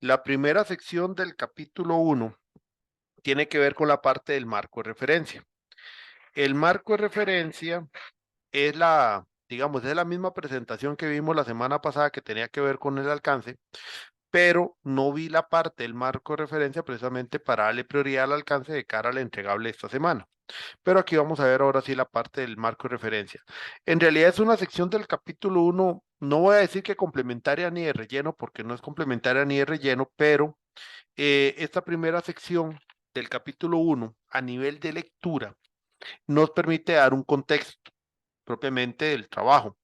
La primera sección del capítulo 1 tiene que ver con la parte del marco de referencia. El marco de referencia es digamos, es la misma presentación que vimos la semana pasada que tenía que ver con el alcance, pero no vi la parte del marco de referencia precisamente para darle prioridad al alcance de cara al entregable esta semana. Pero aquí vamos a ver ahora sí la parte del marco de referencia. En realidad es una sección del capítulo 1, no voy a decir que complementaria ni de relleno, porque no es complementaria ni de relleno, pero esta primera sección del capítulo 1 a nivel de lectura nos permite dar un contexto propiamente del trabajo.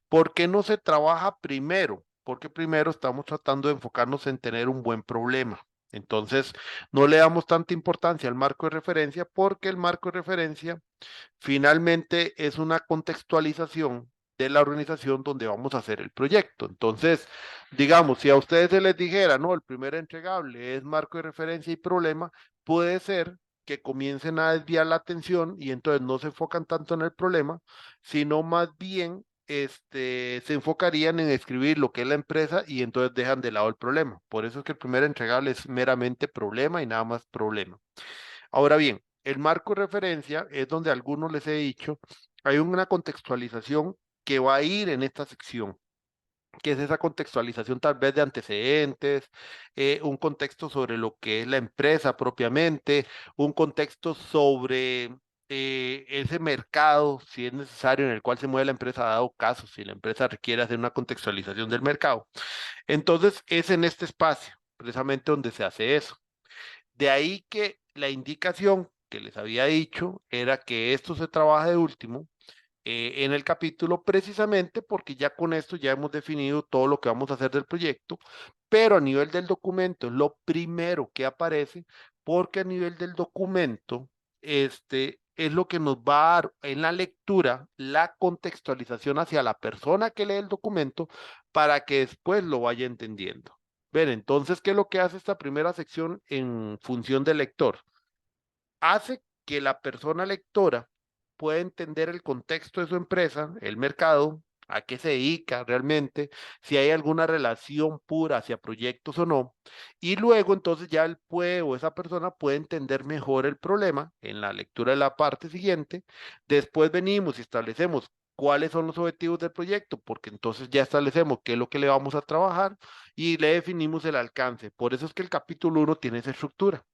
¿Por qué no se trabaja primero? Porque primero estamos tratando de enfocarnos en tener un buen problema. Entonces, no le damos tanta importancia al marco de referencia porque el marco de referencia finalmente es una contextualización de la organización donde vamos a hacer el proyecto. Entonces, digamos, si a ustedes se les dijera, no, el primer entregable es marco de referencia y problema, puede ser que comiencen a desviar la atención y entonces no se enfocan tanto en el problema, sino más bien se enfocarían en escribir lo que es la empresa y entonces dejan de lado el problema. Por eso es que el primer entregable es meramente problema y nada más problema. Ahora bien, el marco de referencia es donde a algunos les he dicho, hay una contextualización que va a ir en esta sección, que es esa contextualización tal vez de antecedentes, un contexto sobre lo que es la empresa propiamente, un contexto sobre ese mercado, si es necesario, en el cual se mueve la empresa, dado caso, si la empresa requiere hacer una contextualización del mercado. Entonces, es en este espacio, precisamente donde se hace eso. De ahí que la indicación que les había dicho era que esto se trabaja de último en el capítulo precisamente porque ya con esto ya hemos definido todo lo que vamos a hacer del proyecto, pero a nivel del documento es lo primero que aparece porque a nivel del documento es lo que nos va a dar en la lectura la contextualización hacia la persona que lee el documento para que después lo vaya entendiendo. Ven, entonces, ¿qué es lo que hace esta primera sección en función del lector? Hace que la persona lectora pueda entender el contexto de su empresa, el mercado, a qué se dedica realmente, si hay alguna relación pura hacia proyectos o no, y luego entonces ya él puede o esa persona puede entender mejor el problema en la lectura de la parte siguiente. Después venimos y establecemos cuáles son los objetivos del proyecto, porque entonces ya establecemos qué es lo que le vamos a trabajar y le definimos el alcance. Por eso es que el capítulo 1 tiene esa estructura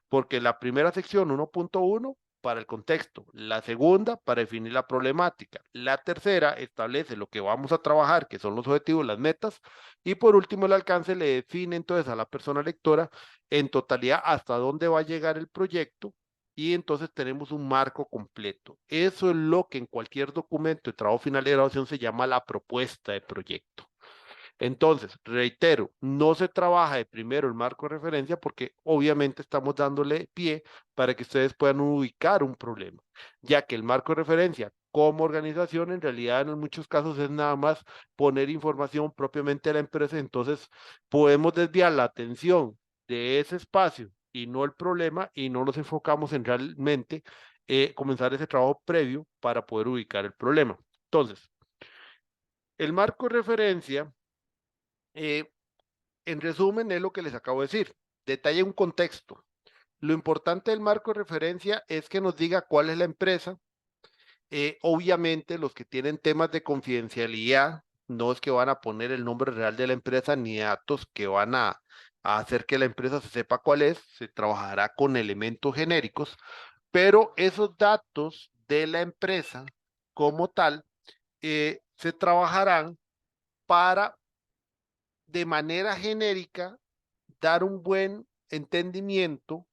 porque la primera sección 1.1 para el contexto, la segunda para definir la problemática, la tercera establece lo que vamos a trabajar, que son los objetivos, las metas, y por último el alcance le define entonces a la persona lectora en totalidad hasta dónde va a llegar el proyecto y entonces tenemos un marco completo. Eso es lo que en cualquier documento de trabajo final de graduación se llama la propuesta de proyecto. Entonces, reitero, no se trabaja de primero el marco de referencia porque obviamente estamos dándole pie para que ustedes puedan ubicar un problema, ya que el marco de referencia como organización en realidad en muchos casos es nada más poner información propiamente de la empresa, entonces podemos desviar la atención de ese espacio y no el problema y no nos enfocamos en realmente comenzar ese trabajo previo para poder ubicar el problema. Entonces, el marco de referencia eh, en resumen, es lo que les acabo de decir. Detalle un contexto. Lo importante del marco de referencia es que nos diga cuál es la empresa. Obviamente, los que tienen temas de confidencialidad, no es que van a poner el nombre real de la empresa ni datos que van a hacer que la empresa se sepa cuál es. Se trabajará con elementos genéricos, pero esos datos de la empresa como tal se trabajarán para de manera genérica dar un buen entendimiento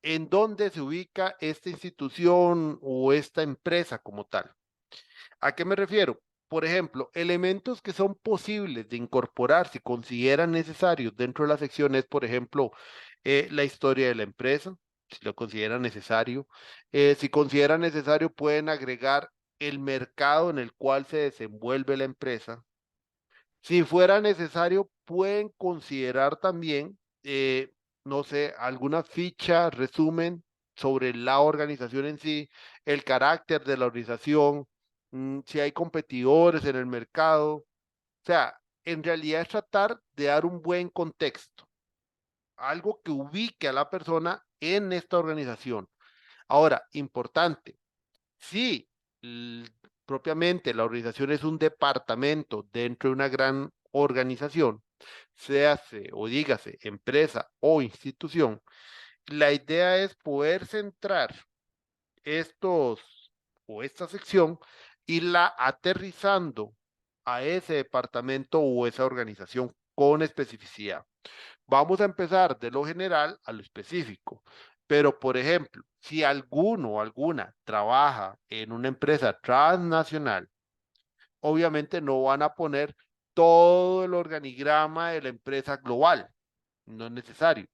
en dónde se ubica esta institución o esta empresa como tal. ¿A qué me refiero? Por ejemplo, elementos que son posibles de incorporar si consideran necesarios dentro de la sección es, por ejemplo, la historia de la empresa, si lo consideran necesario. Si consideran necesario, pueden agregar el mercado en el cual se desenvuelve la empresa. Si fuera necesario, pueden considerar también, no sé, alguna ficha, resumen sobre la organización en sí, el carácter de la organización, si hay competidores en el mercado. O sea, en realidad es tratar de dar un buen contexto. algo que ubique a la persona en esta organización. Ahora, importante, si propiamente la organización es un departamento dentro de una gran organización, se hace o dígase empresa o institución, la idea es poder centrar estos o esta sección, irla aterrizando a ese departamento o esa organización con especificidad. Vamos a empezar de lo general a lo específico. Pero, por ejemplo, si alguno o alguna trabaja en una empresa transnacional, obviamente no van a poner todo el organigrama de la empresa global. No es necesario.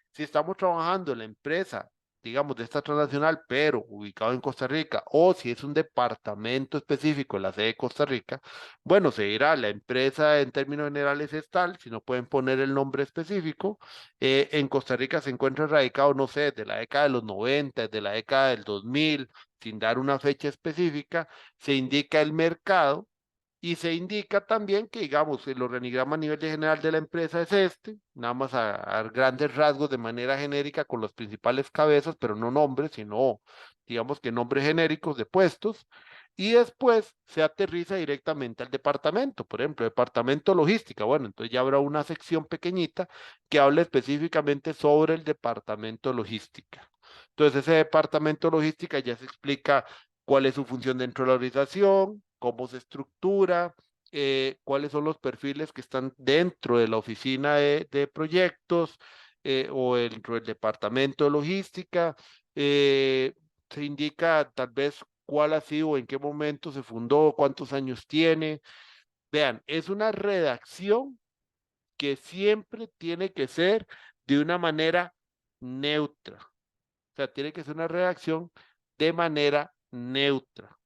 Si estamos trabajando en la empresa, digamos, de esta transnacional, pero ubicado en Costa Rica, o si es un departamento específico en la sede de Costa Rica, bueno, se dirá, la empresa en términos generales es tal, si no pueden poner el nombre específico. En Costa Rica se encuentra radicado, no sé, de la década de los 90, de la década del 2000, sin dar una fecha específica, se indica el mercado y se indica también que, digamos, el organigrama a nivel de general de la empresa es este, nada más a grandes rasgos de manera genérica con los principales cabezas, pero no nombres, sino, digamos que nombres genéricos de puestos. Y después se aterriza directamente al departamento, por ejemplo, departamento logística. Bueno, entonces ya habrá una sección pequeñita que hable específicamente sobre el departamento logística. Entonces, ese departamento logística ya se explica cuál es su función dentro de la organización, cómo se estructura, cuáles son los perfiles que están dentro de la oficina de proyectos o dentro del departamento de logística. Se indica tal vez cuál ha sido, en qué momento se fundó, cuántos años tiene. Vean, es una redacción que siempre tiene que ser de una manera neutra. O sea, tiene que ser una redacción de manera neutra.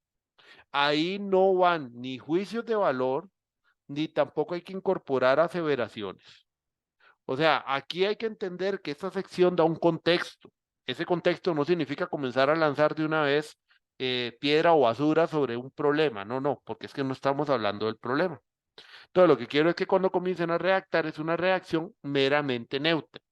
Ahí no van ni juicios de valor, ni tampoco hay que incorporar aseveraciones. O sea, aquí hay que entender que esta sección da un contexto. Ese contexto no significa comenzar a lanzar de una vez piedra o basura sobre un problema. No, no, porque es que no estamos hablando del problema. Entonces, lo que quiero es que cuando comiencen a redactar es una redacción meramente neutra.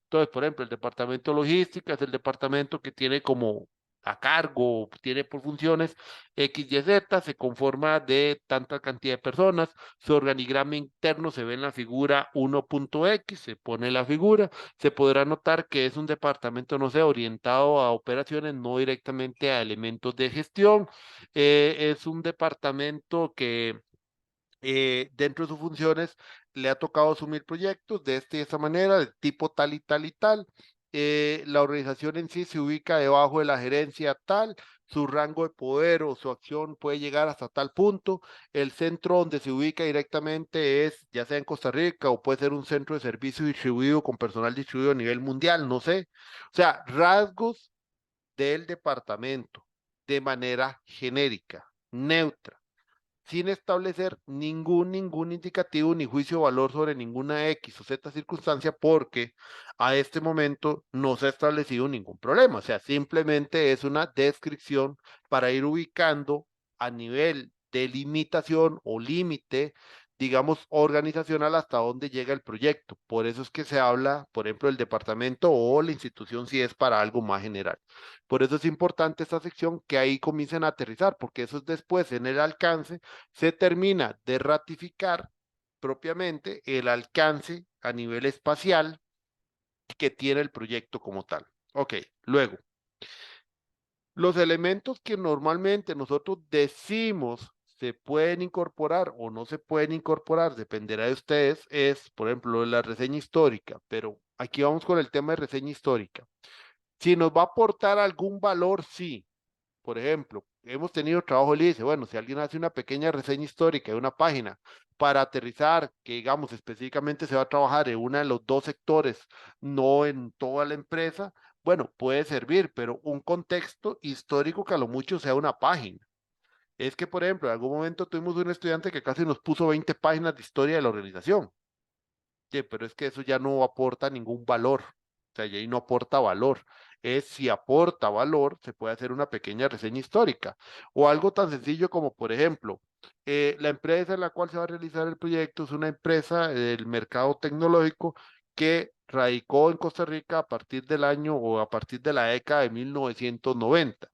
Entonces, por ejemplo, el departamento de logística es el departamento que tiene como a cargo, tiene por funciones X, Y, Z, se conforma de tanta cantidad de personas, su organigrama interno se ve en la figura 1.x, se pone la figura, se podrá notar que es un departamento, no sé, orientado a operaciones, no directamente a elementos de gestión. Es un departamento que dentro de sus funciones le ha tocado asumir proyectos de esta manera, de tipo tal y tal y tal. La organización en sí se ubica debajo de la gerencia tal, su rango de poder o su acción puede llegar hasta tal punto. El centro donde se ubica directamente es, ya sea en Costa Rica o puede ser un centro de servicio distribuido con personal distribuido a nivel mundial, no sé. O sea, rasgos del departamento de manera genérica, neutra, sin establecer ningún indicativo ni juicio de valor sobre ninguna X o Z circunstancia, porque a este momento no se ha establecido ningún problema. O sea, simplemente es una descripción para ir ubicando a nivel de limitación o límite, digamos, organizacional hasta dónde llega el proyecto. Por eso es que se habla, por ejemplo, del departamento o la institución si es para algo más general. Por eso es importante esta sección que ahí comiencen a aterrizar, porque eso es después en el alcance se termina de ratificar propiamente el alcance a nivel espacial que tiene el proyecto como tal. Ok, luego, los elementos que normalmente nosotros decimos se pueden incorporar o no se pueden incorporar, dependerá de ustedes, es, por ejemplo, la reseña histórica, pero aquí vamos con el tema de reseña histórica. Si nos va a aportar algún valor, sí. Por ejemplo, hemos tenido trabajo libre. Bueno, si alguien hace una pequeña reseña histórica de una página para aterrizar, que digamos específicamente se va a trabajar en uno de los dos sectores, no en toda la empresa, bueno, puede servir, pero un contexto histórico que a lo mucho sea una página. Es que, por ejemplo, en algún momento tuvimos un estudiante que casi nos puso 20 páginas de historia de la organización. Sí, pero es que eso ya no aporta ningún valor. O sea, ya ahí no aporta valor. Es si aporta valor, se puede hacer una pequeña reseña histórica. O algo tan sencillo como, por ejemplo, la empresa en la cual se va a realizar el proyecto es una empresa del mercado tecnológico que radicó en Costa Rica a partir del año o a partir de la década de 1990.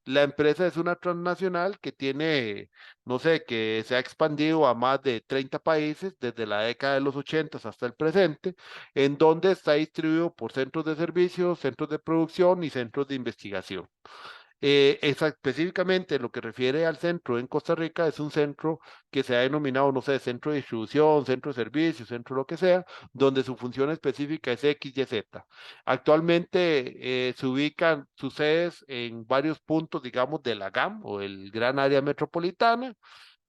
La empresa es una transnacional que tiene, no sé, que se ha expandido a más de 30 países desde la década de los 80 hasta el presente, en donde está distribuido por centros de servicios, centros de producción y centros de investigación. Específicamente lo que refiere al centro en Costa Rica es un centro que se ha denominado, no sé, centro de distribución, centro de servicios, centro lo que sea, donde su función específica es X, Y, Z. Actualmente se ubican sus sedes en varios puntos, digamos, de la GAM o el Gran Área Metropolitana,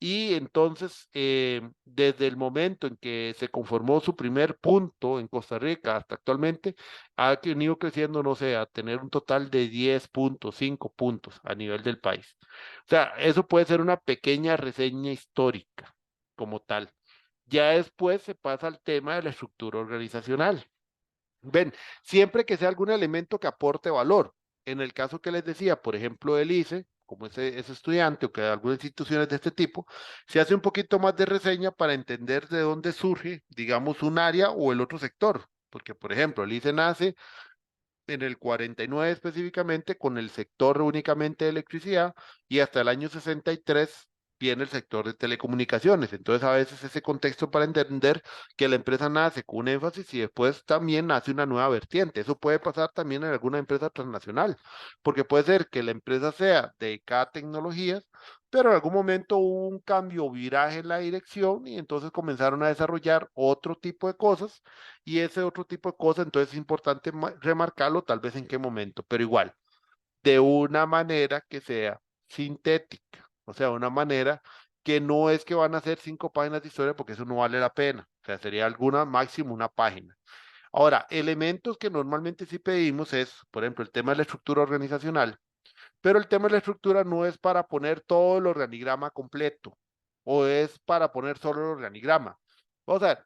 y entonces, desde el momento en que se conformó su primer punto en Costa Rica hasta actualmente, ha venido creciendo, no sé, a tener un total de 10 puntos, 5 puntos a nivel del país. O sea, eso puede ser una pequeña reseña histórica como tal. Ya después se pasa al tema de la estructura organizacional. Ven, siempre que sea algún elemento que aporte valor. En el caso que les decía, por ejemplo, del ICE, como ese estudiante o que algunas instituciones de este tipo, se hace un poquito más de reseña para entender de dónde surge, digamos, un área o el otro sector. Porque, por ejemplo, el ICE nace en el 49 específicamente con el sector únicamente de electricidad y hasta el año 63 viene el sector de telecomunicaciones. Entonces a veces ese contexto para entender que la empresa nace con un énfasis y después también nace una nueva vertiente. Eso puede pasar también en alguna empresa transnacional, porque puede ser que la empresa sea dedicada a tecnologías, pero en algún momento hubo un cambio o viraje en la dirección y entonces comenzaron a desarrollar otro tipo de cosas y ese otro tipo de cosas, entonces es importante remarcarlo tal vez en qué momento, pero igual, de una manera que sea sintética, o sea, una manera que no es que van a ser 5 páginas de historia porque eso no vale la pena, o sea, sería alguna máximo una página. Ahora, elementos que normalmente sí pedimos es, por ejemplo, el tema de la estructura organizacional, pero el tema de la estructura no es para poner todo el organigrama completo o es para poner solo el organigrama. O sea,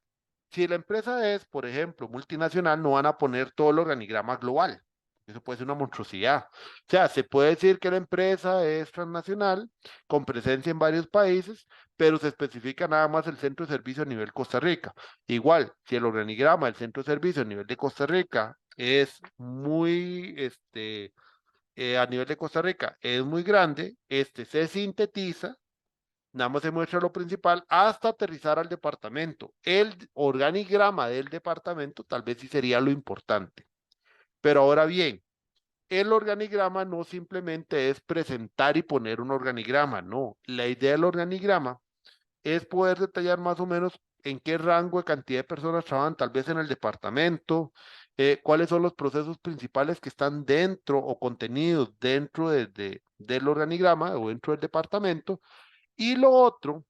si la empresa es, por ejemplo, multinacional, no van a poner todo el organigrama global. Eso puede ser una monstruosidad. O sea, se puede decir que la empresa es transnacional, con presencia en varios países, pero se especifica nada más el centro de servicio a nivel Costa Rica. Igual, si el organigrama del centro de servicio a nivel de Costa Rica es muy, a nivel de Costa Rica es muy grande, este se sintetiza, nada más se muestra lo principal hasta aterrizar al departamento. El organigrama del departamento tal vez sí sería lo importante. Pero ahora bien, el organigrama no simplemente es presentar y poner un organigrama, no. La idea del organigrama es poder detallar más o menos en qué rango de cantidad de personas trabajan tal vez en el departamento, cuáles son los procesos principales que están dentro o contenidos dentro del organigrama o dentro del departamento. Y lo otro,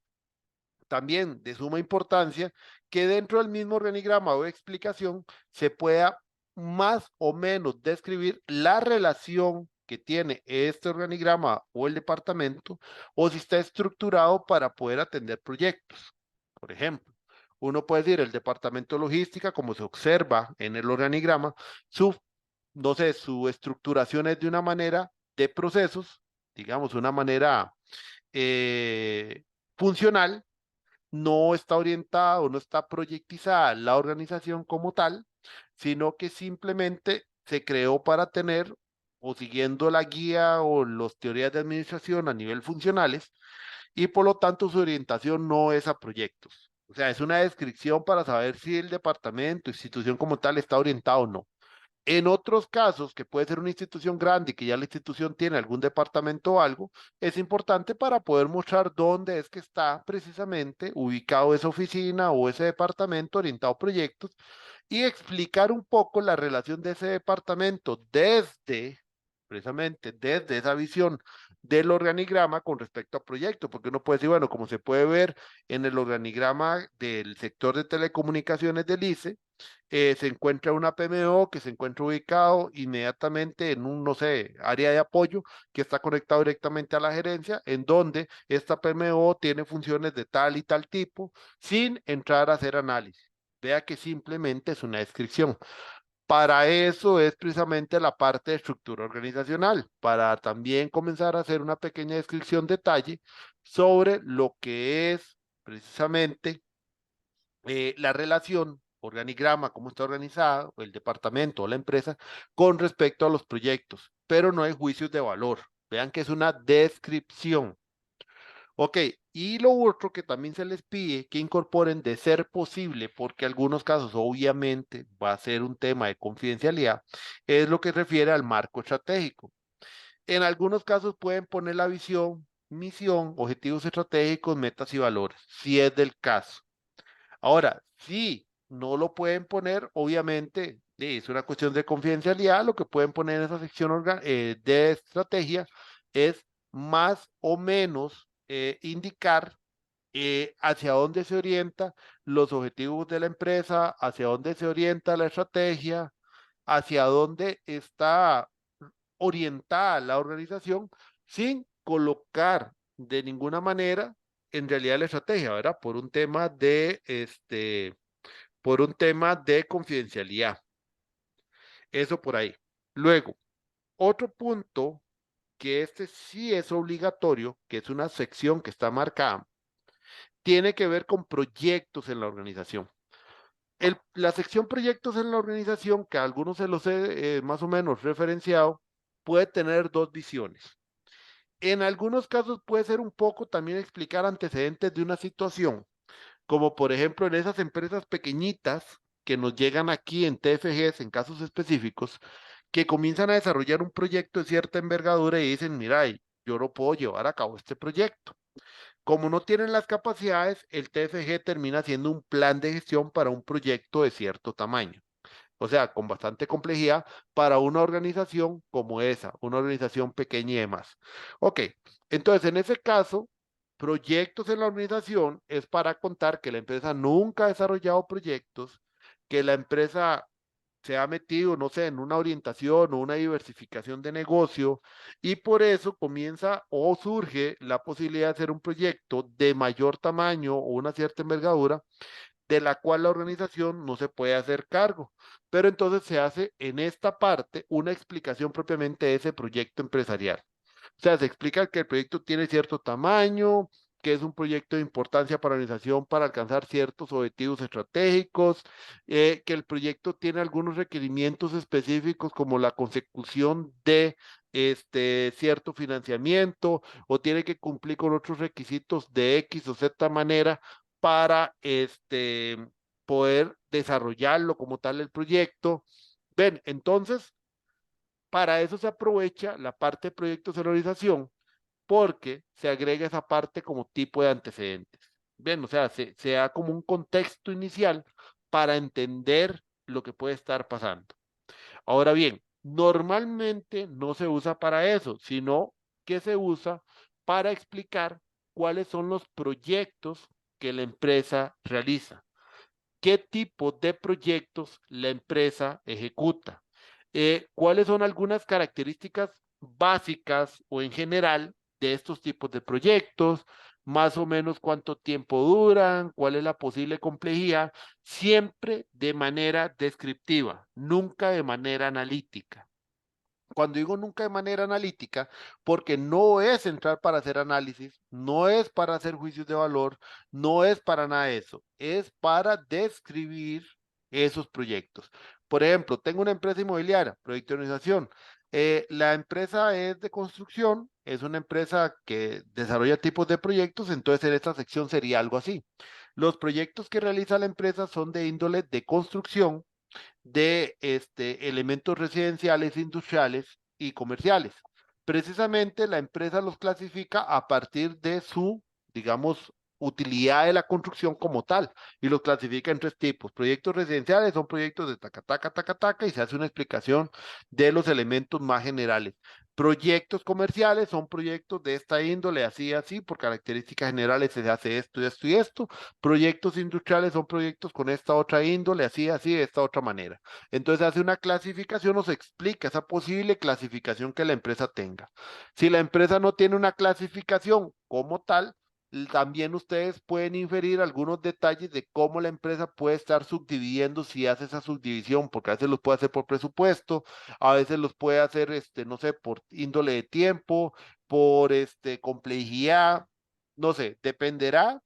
también de suma importancia, que dentro del mismo organigrama o explicación se pueda más o menos describir la relación que tiene este organigrama o el departamento o si está estructurado para poder atender proyectos. Por ejemplo, uno puede decir el departamento de logística, como se observa en el organigrama, su, no sé, su estructuración es de una manera de procesos, digamos, una manera funcional, no está orientada o no está proyectizada la organización como tal, sino que simplemente se creó para tener o siguiendo la guía o las teorías de administración a nivel funcionales y por lo tanto su orientación no es a proyectos. O sea, es una descripción para saber si el departamento, institución como tal está orientado o no. En otros casos, que puede ser una institución grande y que ya la institución tiene algún departamento o algo, es importante para poder mostrar dónde es que está precisamente ubicado esa oficina o ese departamento orientado a proyectos y explicar un poco la relación de ese departamento desde, precisamente, desde esa visión del organigrama con respecto a proyectos, porque uno puede decir, bueno, como se puede ver en el organigrama del sector de telecomunicaciones del ICE, se encuentra una PMO que se encuentra ubicado inmediatamente en un, no sé, área de apoyo que está conectado directamente a la gerencia, en donde esta PMO tiene funciones de tal y tal tipo, sin entrar a hacer análisis. Vea que simplemente es una descripción. Para eso es precisamente la parte de estructura organizacional, para también comenzar a hacer una pequeña descripción detalle sobre lo que es precisamente la relación organigrama, cómo está organizada el departamento o la empresa con respecto a los proyectos, pero no hay juicios de valor. Vean que es una descripción. Ok, y lo otro que también se les pide que incorporen de ser posible, porque algunos casos obviamente va a ser un tema de confidencialidad, es lo que refiere al marco estratégico. En algunos casos pueden poner la visión, misión, objetivos estratégicos, metas y valores, si es del caso. Ahora, si no lo pueden poner, obviamente es una cuestión de confidencialidad, lo que pueden poner en esa sección de estrategia es más o menos indicar hacia dónde se orienta los objetivos de la empresa, hacia dónde se orienta la estrategia, hacia dónde está orientada la organización, sin colocar de ninguna manera en realidad la estrategia, ¿verdad? Por un tema de confidencialidad. Eso por ahí. Luego, otro punto que este sí es obligatorio, que es una sección que está marcada, tiene que ver con proyectos en la organización. La sección proyectos en la organización, que a algunos se los he más o menos referenciado, puede tener dos visiones. En algunos casos puede ser un poco también explicar antecedentes de una situación, como por ejemplo en esas empresas pequeñitas que nos llegan aquí en TFGs, en casos específicos, que comienzan a desarrollar un proyecto de cierta envergadura y dicen, mira, yo no puedo llevar a cabo este proyecto. Como no tienen las capacidades, el TFG termina haciendo un plan de gestión para un proyecto de cierto tamaño. O sea, con bastante complejidad para una organización como esa, una organización pequeña y demás. Ok, entonces en ese caso, proyectos en la organización es para contar que la empresa nunca ha desarrollado proyectos, que la empresa se ha metido, no sé, en una orientación o una diversificación de negocio y por eso comienza o surge la posibilidad de hacer un proyecto de mayor tamaño o una cierta envergadura de la cual la organización no se puede hacer cargo. Pero entonces se hace en esta parte una explicación propiamente de ese proyecto empresarial. O sea, se explica que el proyecto tiene cierto tamaño, que es un proyecto de importancia para la organización para alcanzar ciertos objetivos estratégicos, que el proyecto tiene algunos requerimientos específicos como la consecución de cierto financiamiento o tiene que cumplir con otros requisitos de X o Z manera para poder desarrollarlo como tal el proyecto. Ven, entonces, para eso se aprovecha la parte de proyectos de organización porque se agrega esa parte como tipo de antecedentes. Bien, o sea, se da como un contexto inicial para entender lo que puede estar pasando. Ahora bien, normalmente no se usa para eso, sino que se usa para explicar cuáles son los proyectos que la empresa realiza, qué tipo de proyectos la empresa ejecuta, cuáles son algunas características básicas o en general de estos tipos de proyectos, más o menos cuánto tiempo duran, cuál es la posible complejidad, siempre de manera descriptiva, nunca de manera analítica. Cuando digo nunca de manera analítica, porque no es entrar para hacer análisis, no es para hacer juicios de valor, no es para nada de eso, es para describir esos proyectos. Por ejemplo, tengo una empresa inmobiliaria, proyecto de organización. La empresa es de construcción, es una empresa que desarrolla tipos de proyectos, entonces en esta sección sería algo así. Los proyectos que realiza la empresa son de índole de construcción, de elementos residenciales, industriales y comerciales. Precisamente la empresa los clasifica a partir de su, digamos, utilidad de la construcción como tal y los clasifica en tres tipos. Proyectos residenciales son proyectos de taca, taca, taca, taca y se hace una explicación de los elementos más generales. Proyectos comerciales son proyectos de esta índole, así, así, por características generales se hace esto y esto y esto. Proyectos industriales son proyectos con esta otra índole, así, así, de esta otra manera. Entonces hace una clasificación o se explica esa posible clasificación que la empresa tenga. Si la empresa no tiene una clasificación como tal, también ustedes pueden inferir algunos detalles de cómo la empresa puede estar subdividiendo si hace esa subdivisión, porque a veces los puede hacer por presupuesto, a veces los puede hacer, no sé, por índole de tiempo, por complejidad, no sé, dependerá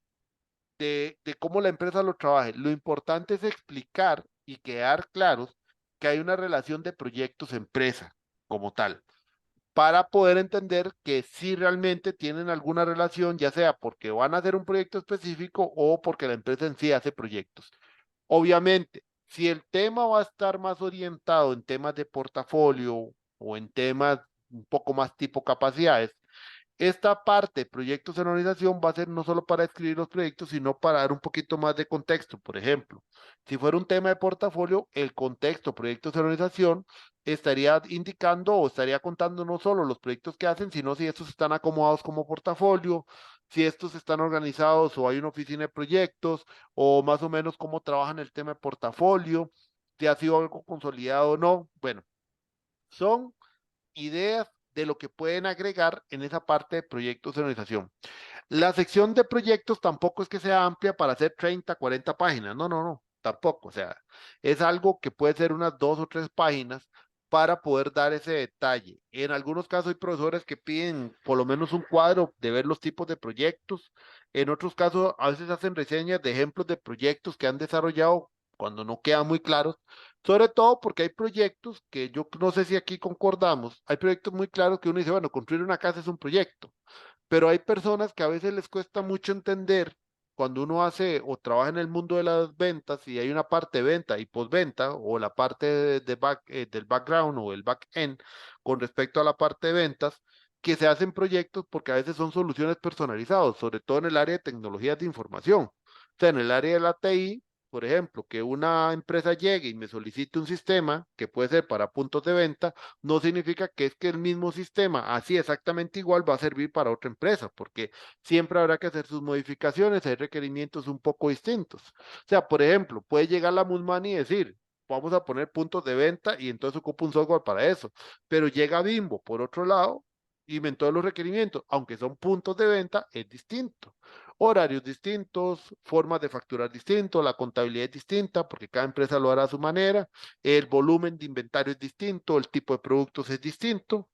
de cómo la empresa lo trabaje. Lo importante es explicar y quedar claros que hay una relación de proyectos-empresa como tal, para poder entender que si realmente tienen alguna relación, ya sea porque van a hacer un proyecto específico o porque la empresa en sí hace proyectos. Obviamente, si el tema va a estar más orientado en temas de portafolio o en temas un poco más tipo capacidades, esta parte, proyectos en organización, va a ser no solo para escribir los proyectos, sino para dar un poquito más de contexto. Por ejemplo, si fuera un tema de portafolio, el contexto, proyectos en organización, estaría indicando o estaría contando no solo los proyectos que hacen, sino si estos están acomodados como portafolio, si estos están organizados o hay una oficina de proyectos, o más o menos cómo trabajan el tema de portafolio, si ha sido algo consolidado o no. Bueno, son ideas de lo que pueden agregar en esa parte de proyectos de organización. La sección de proyectos tampoco es que sea amplia para hacer 30, 40 páginas. No, no, no, tampoco. O sea, es algo que puede ser unas 2 o 3 páginas para poder dar ese detalle. En algunos casos hay profesores que piden por lo menos un cuadro de ver los tipos de proyectos. En otros casos a veces hacen reseñas de ejemplos de proyectos que han desarrollado cuando no quedan muy claros. Sobre todo porque hay proyectos que yo no sé si aquí concordamos. Hay proyectos muy claros que uno dice, bueno, construir una casa es un proyecto, pero hay personas que a veces les cuesta mucho entender cuando uno hace o trabaja en el mundo de las ventas y hay una parte de venta y postventa o la parte del background o el back-end con respecto a la parte de ventas, que se hacen proyectos porque a veces son soluciones personalizadas, sobre todo en el área de tecnologías de información. O sea, en el área de la TI, por ejemplo, que una empresa llegue y me solicite un sistema que puede ser para puntos de venta, no significa que es que el mismo sistema, así exactamente igual, va a servir para otra empresa, porque siempre habrá que hacer sus modificaciones, hay requerimientos un poco distintos. O sea, por ejemplo, puede llegar la Musman y decir, vamos a poner puntos de venta y entonces ocupa un software para eso, pero llega Bimbo por otro lado y inventó los requerimientos, aunque son puntos de venta, es distinto. Horarios distintos, formas de facturar distinto, la contabilidad es distinta, porque cada empresa lo hará a su manera, el volumen de inventario es distinto, el tipo de productos es distinto,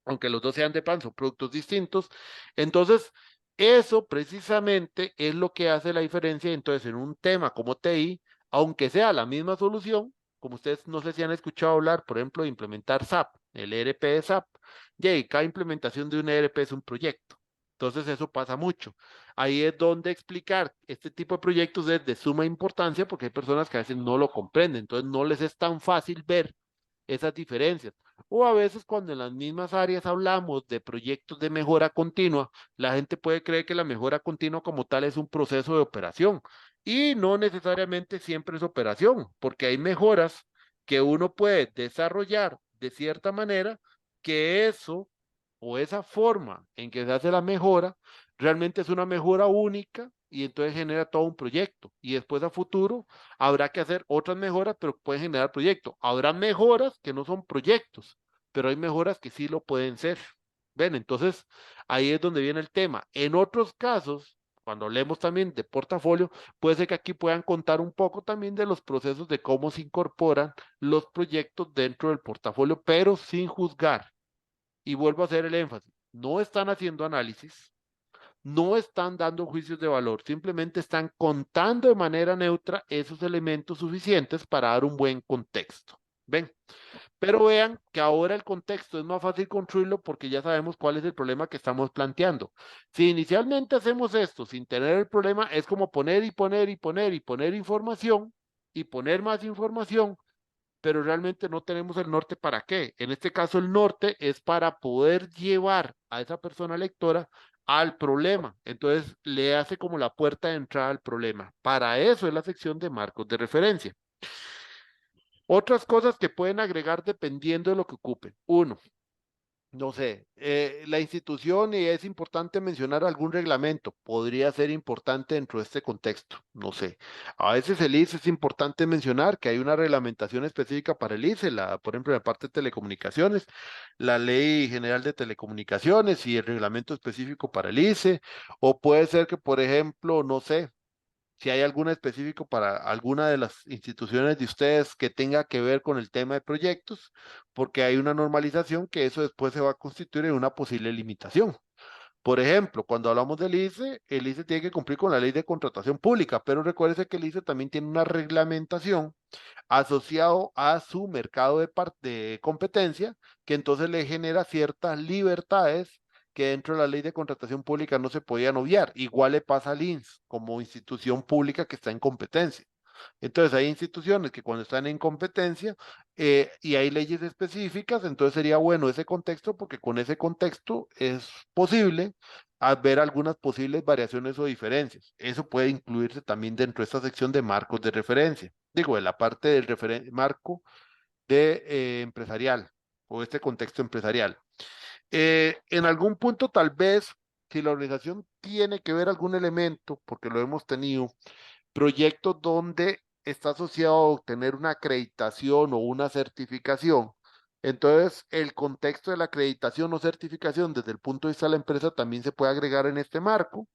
aunque los dos sean de pan, son productos distintos. Entonces, eso precisamente es lo que hace la diferencia. Entonces, en un tema como TI, aunque sea la misma solución, como ustedes no sé si han escuchado hablar, por ejemplo, de implementar SAP, el ERP de SAP, y cada implementación de un ERP es un proyecto. Entonces, eso pasa mucho. Ahí es donde explicar este tipo de proyectos es de suma importancia porque hay personas que a veces no lo comprenden, entonces no les es tan fácil ver esas diferencias. O a veces cuando en las mismas áreas hablamos de proyectos de mejora continua, la gente puede creer que la mejora continua como tal es un proceso de operación y no necesariamente siempre es operación, porque hay mejoras que uno puede desarrollar de cierta manera que eso o esa forma en que se hace la mejora realmente es una mejora única y entonces genera todo un proyecto y después a futuro habrá que hacer otras mejoras, pero pueden generar proyectos. Habrá mejoras que no son proyectos, pero hay mejoras que sí lo pueden ser. Ven, entonces ahí es donde viene el tema. En otros casos, cuando hablemos también de portafolio, puede ser que aquí puedan contar un poco también de los procesos de cómo se incorporan los proyectos dentro del portafolio, pero sin juzgar. Y vuelvo a hacer el énfasis, no están haciendo análisis, no están dando juicios de valor, simplemente están contando de manera neutra esos elementos suficientes para dar un buen contexto. ¿Ven? Pero vean que ahora el contexto es más fácil construirlo porque ya sabemos cuál es el problema que estamos planteando. Si inicialmente hacemos esto sin tener el problema, es como poner y poner y poner y poner información y poner más información, pero realmente no tenemos el norte para qué. En este caso, el norte es para poder llevar a esa persona lectora al problema. Entonces, le hace como la puerta de entrada al problema. Para eso es la sección de marcos de referencia. Otras cosas que pueden agregar dependiendo de lo que ocupen. Uno, no sé, la institución, y es importante mencionar algún reglamento, podría ser importante dentro de este contexto, no sé. A veces el ICE es importante mencionar que hay una reglamentación específica para el ICE, por ejemplo, en la parte de telecomunicaciones, la Ley General de Telecomunicaciones y el reglamento específico para el ICE, o puede ser que, por ejemplo, no sé, si hay alguno específico para alguna de las instituciones de ustedes que tenga que ver con el tema de proyectos, porque hay una normalización que eso después se va a constituir en una posible limitación. Por ejemplo, cuando hablamos del ICE, el ICE tiene que cumplir con la ley de contratación pública, pero recuerde que el ICE también tiene una reglamentación asociado a su mercado de competencia, que entonces le genera ciertas libertades que dentro de la ley de contratación pública no se podían obviar. Igual le pasa al INS como institución pública que está en competencia. Entonces hay instituciones que cuando están en competencia y hay leyes específicas, entonces sería bueno ese contexto porque con ese contexto es posible ver algunas posibles variaciones o diferencias. Eso puede incluirse también dentro de esta sección de marcos de referencia. Digo, de la parte del marco de empresarial o este contexto empresarial. En algún punto tal vez, si la organización tiene que ver algún elemento, porque lo hemos tenido, proyectos donde está asociado a obtener una acreditación o una certificación. Entonces, el contexto de la acreditación o certificación desde el punto de vista de la empresa también se puede agregar en este marco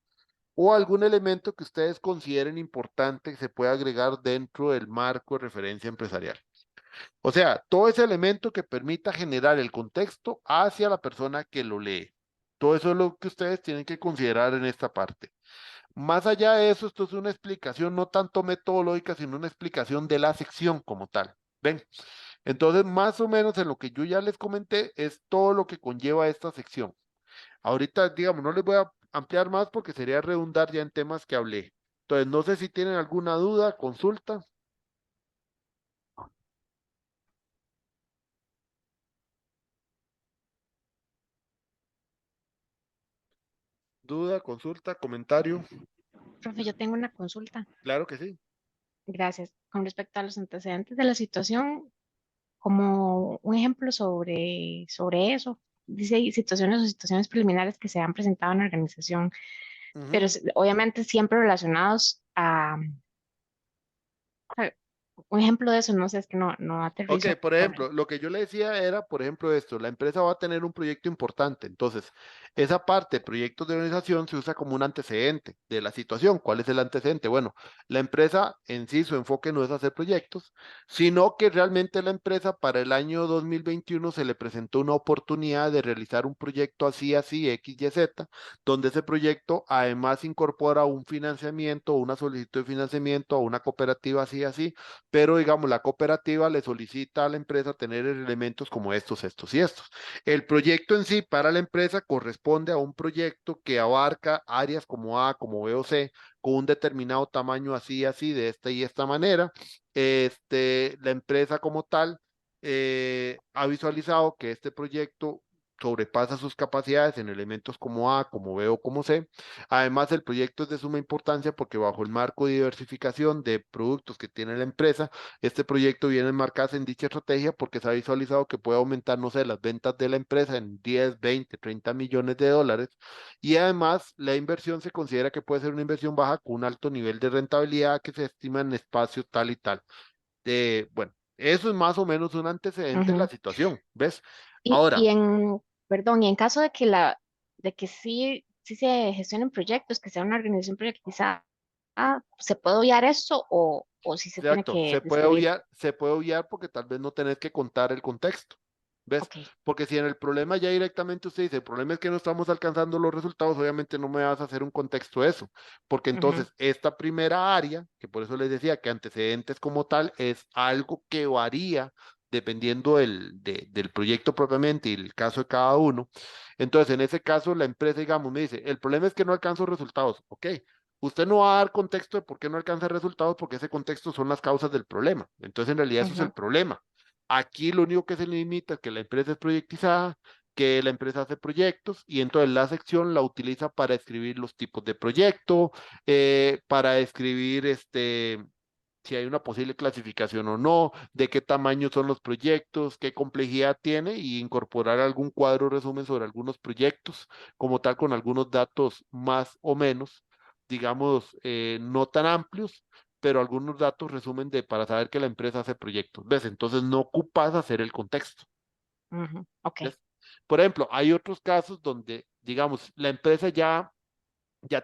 o algún elemento que ustedes consideren importante que se puede agregar dentro del marco de referencia empresarial. O sea, todo ese elemento que permita generar el contexto hacia la persona que lo lee. Todo eso es lo que ustedes tienen que considerar en esta parte. Más allá de eso, esto es una explicación no tanto metodológica, sino una explicación de la sección como tal. ¿Ven? Entonces, más o menos en lo que yo ya les comenté es todo lo que conlleva esta sección. Ahorita, digamos, no les voy a ampliar más porque sería redundar ya en temas que hablé. Entonces, no sé si tienen alguna duda, consulta, duda, consulta, comentario. Profe, yo tengo una consulta. Claro que sí. Gracias. Con respecto a los antecedentes de la situación, como un ejemplo sobre eso, dice ahí situaciones o situaciones preliminares que se han presentado en la organización, pero Ujú. obviamente siempre relacionados a un ejemplo de eso, no sé, es que no Ok, aterrizo por con ejemplo, lo que yo le decía era, por ejemplo, esto, la empresa va a tener un proyecto importante, entonces, esa parte, proyectos de organización, se usa como un antecedente de la situación. ¿Cuál es el antecedente? Bueno, la empresa en sí, su enfoque no es hacer proyectos, sino que realmente la empresa para el año 2021 se le presentó una oportunidad de realizar un proyecto así, así, X, Y, Z, donde ese proyecto además incorpora un financiamiento, una solicitud de financiamiento a una cooperativa así, así, pero digamos, la cooperativa le solicita a la empresa tener elementos como estos, estos y estos. El proyecto en sí para la empresa corresponde a un proyecto que abarca áreas como A, como B o C, con un determinado tamaño así, así, de esta y esta manera. La empresa como tal ha visualizado que este proyecto sobrepasa sus capacidades en elementos como A, como B o como C. Además, el proyecto es de suma importancia porque bajo el marco de diversificación de productos que tiene la empresa, este proyecto viene enmarcado en dicha estrategia porque se ha visualizado que puede aumentar, no sé, las ventas de la empresa en 10, 20, 30 millones de dólares. Y además, la inversión se considera que puede ser una inversión baja con un alto nivel de rentabilidad que se estima en espacio tal y tal. Bueno, eso es más o menos un antecedente de la Ujú. situación, ¿ves? Y Ahora, perdón, y en caso de que de que sí se gestionen proyectos, que sea una organización proyectizada, ¿se puede obviar eso o si se tiene exacto, que describir? se puede obviar porque tal vez no tenés que contar el contexto. ¿Ves? Ok. Porque si en el problema ya directamente usted dice, el problema es que no estamos alcanzando los resultados, obviamente no me vas a hacer un contexto de eso, porque Ujú, entonces esta primera área, que por eso les decía que antecedentes como tal, es algo que varía dependiendo del proyecto propiamente y el caso de cada uno. Entonces, en ese caso, la empresa, digamos, me dice, el problema es que no alcanzo resultados. Ok, usted no va a dar contexto de por qué no alcanza resultados, porque ese contexto son las causas del problema. Entonces, en realidad, eso es el ujú, problema. Aquí lo único que se limita es que la empresa es proyectizada, que la empresa hace proyectos y entonces la sección la utiliza para escribir los tipos de proyecto, para escribir si hay una posible clasificación o no, de qué tamaño son los proyectos, qué complejidad tiene y incorporar algún cuadro resumen sobre algunos proyectos, como tal con algunos datos más o menos, digamos, no tan amplios, pero algunos datos resumen para saber que la empresa hace proyectos. ¿Ves? Entonces no ocupas hacer el contexto. ujú. Ok. ¿Ves? Por ejemplo, hay otros casos donde, digamos, la empresa ya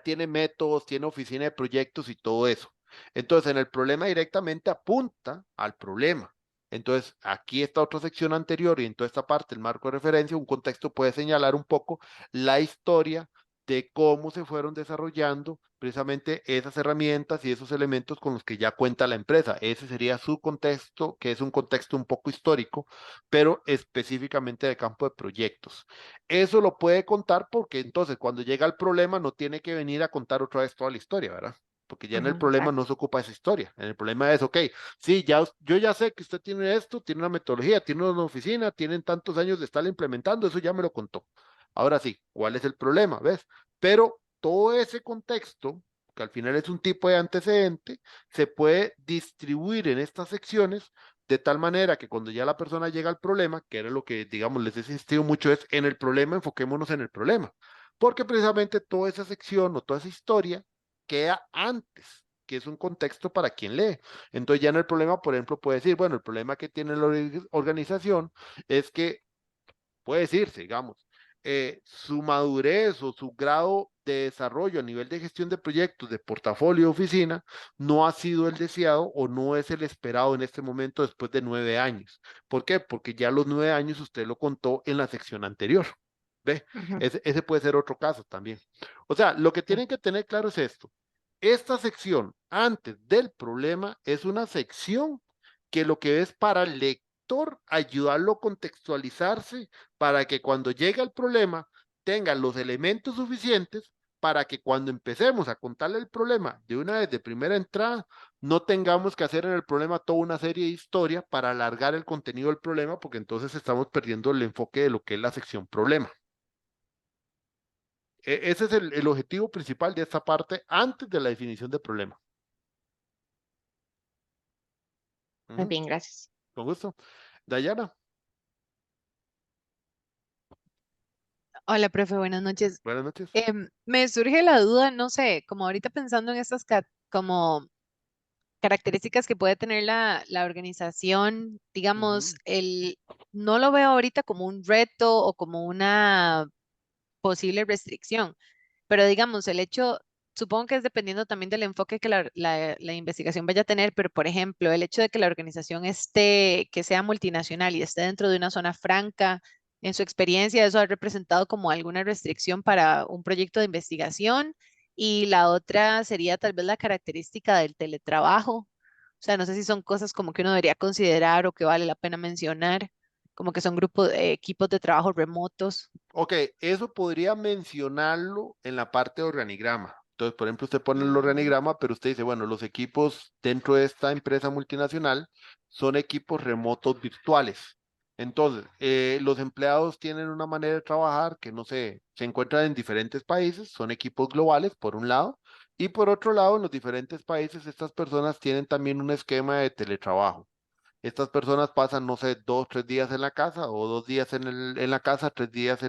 tiene métodos, tiene oficina de proyectos y todo eso. Entonces, en el problema directamente apunta al problema. Entonces, aquí esta otra sección anterior y en toda esta parte, el marco de referencia, un contexto puede señalar un poco la historia de cómo se fueron desarrollando precisamente esas herramientas y esos elementos con los que ya cuenta la empresa. Ese sería su contexto, que es un contexto un poco histórico, pero específicamente de campo de proyectos. Eso lo puede contar porque entonces cuando llega el problema no tiene que venir a contar otra vez toda la historia, ¿verdad? Porque ya en el Ujú, problema no exacto. se ocupa esa historia. En el problema es, ok, sí, ya, yo ya sé que usted tiene esto, tiene una metodología, tiene una oficina, tienen tantos años de estarla implementando, eso ya me lo contó. Ahora sí, ¿cuál es el problema? ¿Ves? Pero todo ese contexto, que al final es un tipo de antecedente, se puede distribuir en estas secciones de tal manera que cuando ya la persona llega al problema, que era lo que, digamos, les he insistido mucho, es en el problema, enfoquémonos en el problema. Porque precisamente toda esa sección o toda esa historia queda antes, que es un contexto para quien lee. Entonces ya en el problema, por ejemplo, puede decir, bueno, el problema que tiene la organización es que puede decirse, digamos, su madurez o su grado de desarrollo a nivel de gestión de proyectos, de portafolio de oficina, no ha sido el deseado o no es el esperado en este momento después de 9 años. ¿Por qué? Porque ya los 9 años usted lo contó en la sección anterior. ¿Ve? Ujú, Ese puede ser otro caso también. O sea, lo que sí. tienen que tener claro es esto. Esta sección antes del problema es una sección que lo que es para el lector ayudarlo a contextualizarse para que cuando llegue el problema tenga los elementos suficientes para que cuando empecemos a contarle el problema de una vez de primera entrada, no tengamos que hacer en el problema toda una serie de historia para alargar el contenido del problema, porque entonces estamos perdiendo el enfoque de lo que es la sección problema. Ese es el objetivo principal de esta parte antes de la definición de problema. Muy Ujú, bien, gracias. con gusto. Dayana, Hola, profe, buenas noches. buenas noches. Me surge la duda, no sé, como ahorita pensando en estas como características que puede tener la organización, digamos, Ujú. no lo veo ahorita como un reto o como una posible restricción, pero digamos, el hecho, supongo que es dependiendo también del enfoque que la investigación vaya a tener, pero por ejemplo, el hecho de que la organización esté, que sea multinacional y esté dentro de una zona franca, en su experiencia, eso ha representado como alguna restricción para un proyecto de investigación. Y la otra sería tal vez la característica del teletrabajo. O sea, no sé si son cosas como que uno debería considerar o que vale la pena mencionar, como que son grupos, equipos de trabajo remotos. Ok, eso podría mencionarlo en la parte de organigrama. Entonces, por ejemplo, usted pone el Ujú. organigrama, pero usted dice, bueno, los equipos dentro de esta empresa multinacional son equipos remotos virtuales. Entonces, los empleados tienen una manera de trabajar que no sé, se encuentran en diferentes países, son equipos globales, por un lado, y por otro lado, en los diferentes países, estas personas tienen también un esquema de teletrabajo. Estas personas pasan, no sé, 2, 3 días en la casa o 2 días en la casa, 3 días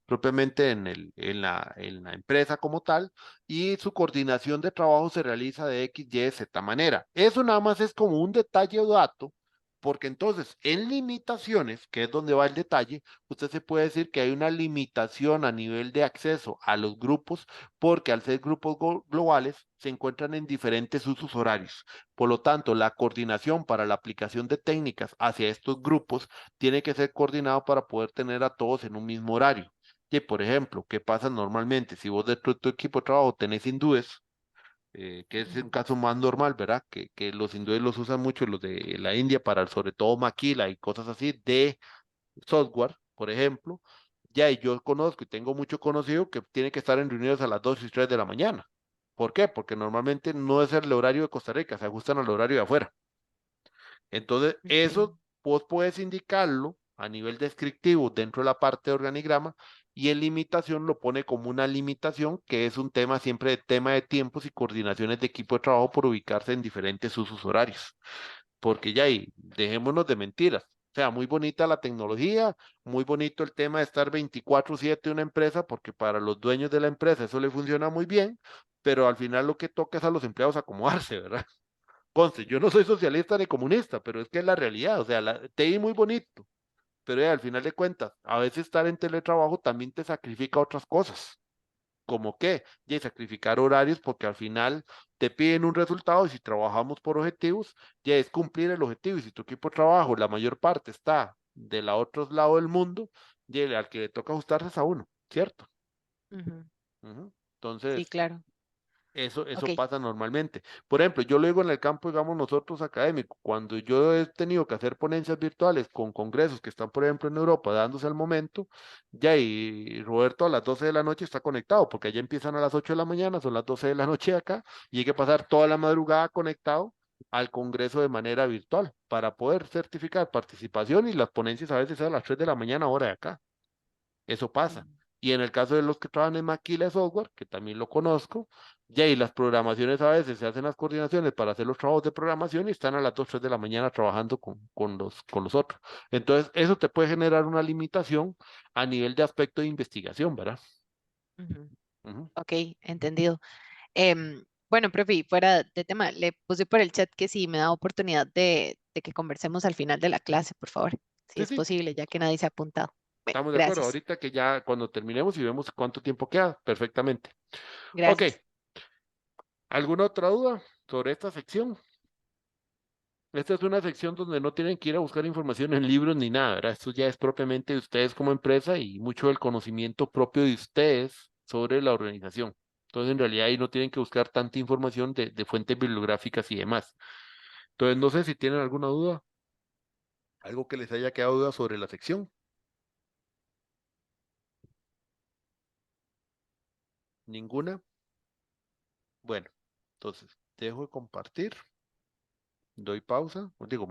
propiamente en la empresa como tal, y su coordinación de trabajo se realiza de X, Y, Z manera. Eso nada más es como un detalle o dato, porque entonces en limitaciones, que es donde va el detalle, usted se puede decir que hay una limitación a nivel de acceso a los grupos, porque al ser grupos globales se encuentran en diferentes usos horarios. Por lo tanto, la coordinación para la aplicación de técnicas hacia estos grupos tiene que ser coordinado para poder tener a todos en un mismo horario. Y, por ejemplo, ¿qué pasa normalmente? Si vos dentro de tu equipo de trabajo tenés hindúes, que es un caso más normal, ¿verdad? Que los hindúes los usan mucho, los de la India, para sobre todo maquila y cosas así de software, por ejemplo. Ya, y yo conozco y tengo mucho conocido que tiene que estar en reuniones a las 2 y 3 de la mañana. ¿Por qué? Porque normalmente no es el horario de Costa Rica, se ajustan al horario de afuera. Entonces, Ok. eso vos puedes indicarlo a nivel descriptivo dentro de la parte de organigrama y en limitación lo pone como una limitación, que es un tema siempre de tema de tiempos y coordinaciones de equipo de trabajo por ubicarse en diferentes usos horarios. Porque ya ahí, dejémonos de mentiras. O sea, muy bonita la tecnología, muy bonito el tema de estar 24/7 en una empresa, porque para los dueños de la empresa eso le funciona muy bien, pero al final lo que toca es a los empleados acomodarse, ¿verdad? Conste, yo no soy socialista ni comunista, pero es que es la realidad, o sea, la TI muy bonito, pero al final de cuentas, a veces estar en teletrabajo también te sacrifica otras cosas, como que, y sacrificar horarios porque al final te piden un resultado y si trabajamos por objetivos, ya es cumplir el objetivo y si tu equipo de trabajo, la mayor parte está de la otro lado del mundo, ya al que le toca ajustarse es a uno, ¿cierto? Ujú. Ujú. Sí, Entonces, claro. eso Ok. pasa normalmente. Por ejemplo, yo lo digo en el campo, digamos, nosotros académicos, cuando yo he tenido que hacer ponencias virtuales con congresos que están, por ejemplo, en Europa, dándose al momento, ya y Roberto a las 12 de la noche está conectado, porque allá empiezan a las 8 de la mañana, son las 12 de la noche acá, y hay que pasar toda la madrugada conectado al congreso de manera virtual para poder certificar participación y las ponencias a veces a las 3 de la mañana, hora de acá. Eso pasa. Ujú. Y en el caso de los que trabajan en Maquila Software, que también lo conozco, ya y las programaciones a veces se hacen las coordinaciones para hacer los trabajos de programación y están a las 2 3 de la mañana trabajando con los otros. Entonces, eso te puede generar una limitación a nivel de aspecto de investigación, ¿verdad? Ujú. Ujú. Ok, entendido. Bueno, profe, y fuera de tema, le puse por el chat que si me da oportunidad de que conversemos al final de la clase, por favor, si Sí, es sí, posible, ya que nadie se ha apuntado. Bueno, estamos de acuerdo. gracias. Ahorita que ya cuando terminemos y vemos cuánto tiempo queda, perfectamente. Ok, Gracias. ¿alguna otra duda sobre esta sección? Esta es una sección donde no tienen que ir a buscar información en libros ni nada, ¿verdad? Esto ya es propiamente de ustedes como empresa y mucho del conocimiento propio de ustedes sobre la organización. Entonces, en realidad ahí no tienen que buscar tanta información de fuentes bibliográficas y demás. Entonces, no sé si tienen alguna duda, algo que les haya quedado duda sobre la sección. ¿Ninguna? Bueno, entonces, dejo de compartir, doy pausa, os digo,